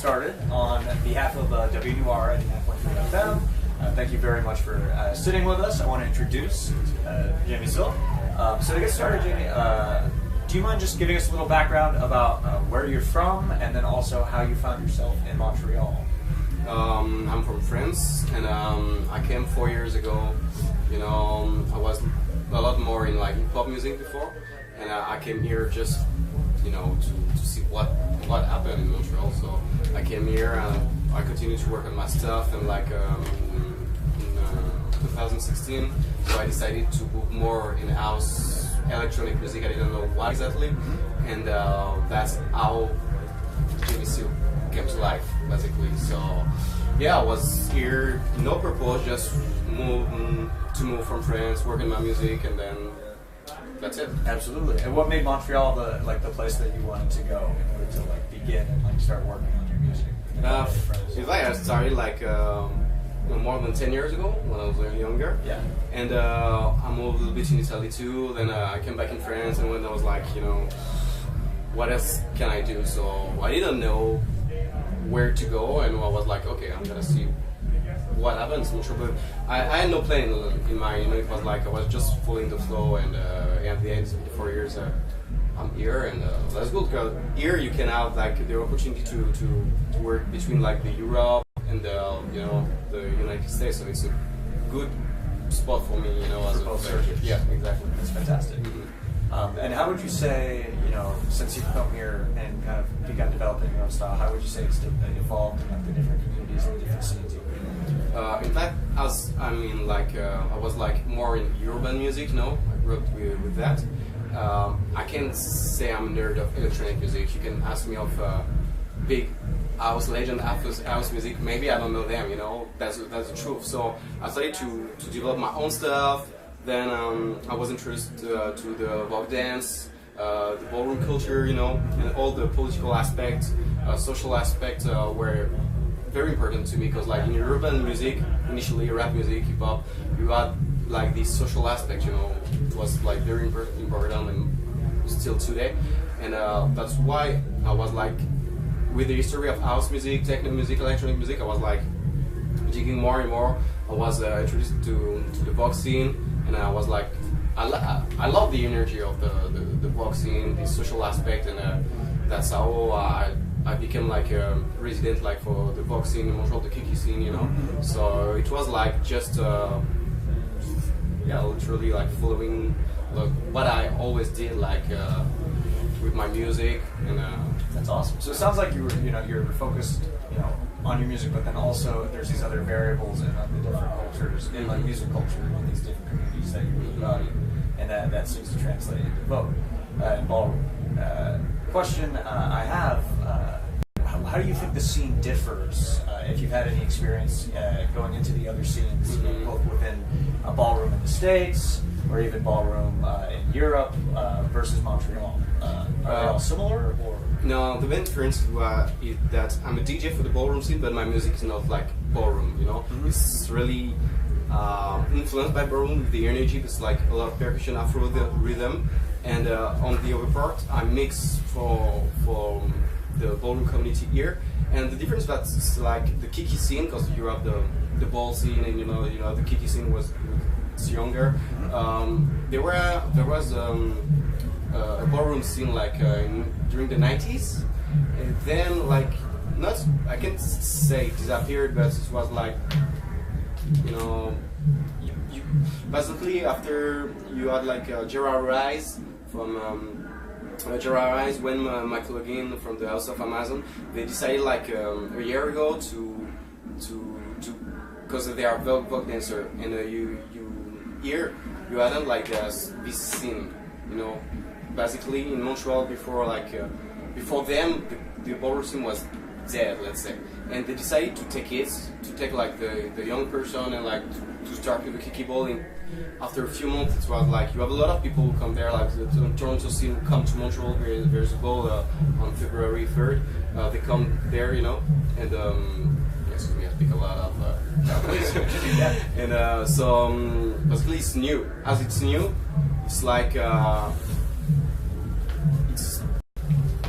started on behalf of WNUR 89.3 FM. Thank you very much for sitting with us. I want to introduce Jaymie. So to get started, Jaymie, do you mind just giving us a little background about where you're from and then also how you found yourself in Montreal? I'm from France, and I came 4 years ago. You know, I was a lot more in like pop music before, and I came here just, you know, to see what happened in Montreal. So I came here and I continued to work on my stuff, and like in 2016, so I decided to move more in house electronic music. I didn't know what exactly, and that's how Jaymie came to life, basically. So yeah, I was here, no purpose, just to move from France, work in my music, and then that's it. Absolutely. And what made Montreal the place that you wanted to go in order to like begin and like start working on your music? In fact, I started like more than 10 years ago when I was younger. Yeah. And I moved a little bit in Italy too. Then I came back in France, and when I was like, you know, what else can I do? So I didn't know where to go, and I was like, okay, I'm gonna see what happens. But I had no plan in mind. You know, it was like I was just following the flow, and at the end of the 4 years, I'm here, and that's good because here you can have like the opportunity to work between like the Europe and the the United States. So it's a good spot for me, you know, as both a circuits. yeah, exactly. That's fantastic. And how would you say, you know, since you've come here and kind of begun developing your own style, how would you say it's evolved in like the different communities and the different scenes you've been in? In fact, I was like more in urban music, you know, I grew up with that. I can't say I'm a nerd of electronic music. You can ask me of big house legend, house music, maybe I don't know them, you know, that's the truth. So I started to develop my own stuff. Then I was introduced to the folk dance, the ballroom culture, you know, and all the political aspects, social aspects were very important to me, because like in urban music, initially rap music, hip hop, you had like this social aspect, you know, it was like very important and still today, and that's why I was like, with the history of house music, techno music, electronic music, I was like digging more and more. I was introduced to the Vox scene, and I was like, I love the energy of the Vox scene, the social aspect, and that's how I became like a resident like for the Vox scene in Montreal, the Kiki scene, you know. So it was like just yeah, literally like following like what I always did, like with my music, and that's awesome. So it sounds like you're focused, you know, on your music, but then also there's these other variables in the different cultures, in like music culture in these different communities that you really value, and that seems to translate into vogue and ballroom. Question I have: how do you think the scene differs? If you've had any experience going into the other scenes, both within a ballroom in the States or even ballroom in Europe versus Montreal, are they all similar or? No, the main difference is that I'm a DJ for the ballroom scene, but my music is not like ballroom, you know. It's really influenced by ballroom with the energy. There's like a lot of percussion, Afro rhythm, and on the other part, I mix for the ballroom community here. And the difference that's like the Kiki scene, because you have the ball scene, and you know the Kiki scene was younger. There was a ballroom scene like during the 90s, and then like I can't say it disappeared, but it was like, you know, you basically after you had like Gerard Rise from Gerard Rise when Michael again from the House of Amazon, they decided like a year ago to because they are Vogue dancer, and you you hadn't like this scene, you know. Basically in Montreal before before them the ballroom scene was dead, let's say, and they decided to take like the young person and like to start with the Kiki ball. And after a few months it was like you have a lot of people who come there, like the Toronto scene come to Montreal. There's a ball on February 3rd. They come there, you know, and excuse me, I speak a lot of and so basically it's new. As it's new, it's like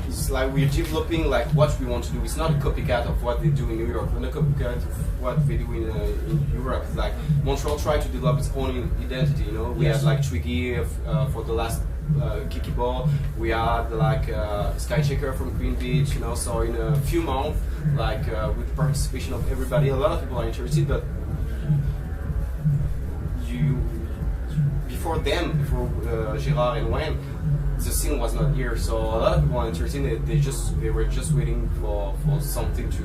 it's it's like we're developing like what we want to do. It's not a copycat of what they do in New York. We're not a copycat of what they do in Europe. It's like Montreal tried to develop its own identity. You know, we had like Twiggy for the last Kiki Ball. We had like Sky Checker from Queen Beach. You know, so in a few months, like with the participation of everybody, a lot of people are interested, but before Gérard and Wayne, the scene was not here, so a lot of people are interested. They were just waiting for something to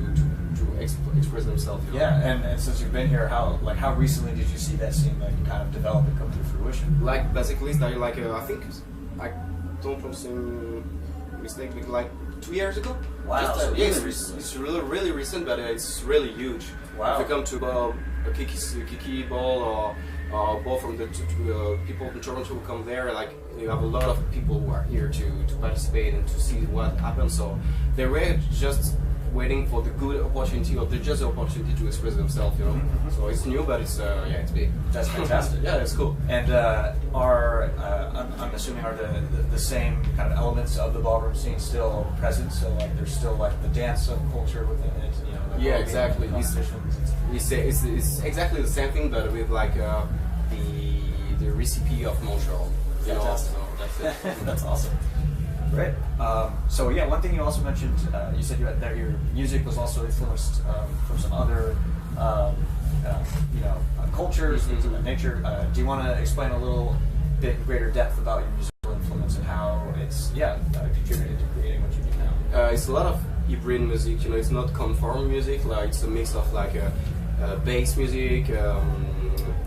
express themselves. You know? Yeah, and since you've been here, how recently did you see that scene like kind of develop and come to fruition? Like basically, like I think I don't want to say mistake, but like 2 years ago. Wow, just, so yeah, really it's really recent, but it's really huge. Wow. If you come to a Kiki Ball or ball from the people from Toronto who come there, like you have a lot of people who are here to participate and to see what happens. So they were just waiting for the good opportunity, or just the opportunity to express themselves, you know. Mm-hmm. So it's new, but it's it's big. That's fantastic. Yeah, it's cool. And I'm assuming are the same kind of elements of the ballroom scene still present? So like there's still like the dance culture within it, you know. Yeah, exactly. It's exactly the same thing, but with like the recipe of Montreal. You know, Fantastic. so that's it. That's awesome. Great. So yeah, one thing you also mentioned, you said that your music was also influenced from some other, cultures, things of that nature. Do you want to explain a little bit in greater depth about your musical influence and how it's contributed to creating what you do now? It's a lot of hybrid music. You know, it's not conform music. Like it's a mix of like bass music,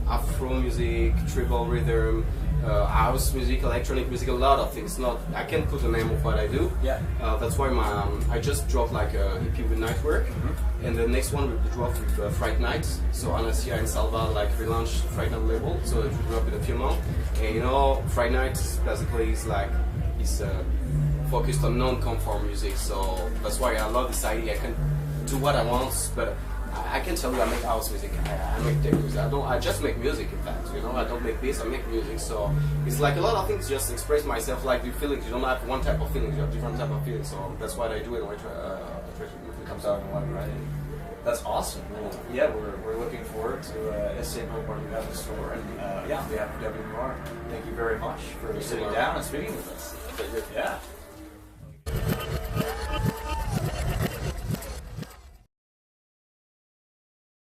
Afro music, tribal rhythm. House music, electronic music, a lot of things. I can't put a name of what I do. Yeah. That's why I just dropped like a EP with Nightwork, and the next one will be dropped with Fright Night. So Anasia and Salva like relaunched Fright Night label, so it will drop in a few months. And you know, Fright Night basically is focused on non-conform music. So that's why I love this idea. I can do what I want, but I can tell you I make house music, I make tech music, I just make music in fact, you know, I don't make this, I make music, so it's like a lot of things just express myself like the feelings, you don't have one type of feelings, you have different type of feelings, so that's what I do and I try to It comes out in one, right? That's awesome. Well, yeah, we're looking forward to seeing what you have in store, and on behalf of WNUR, thank you very much for sitting down and speaking with us. Yeah.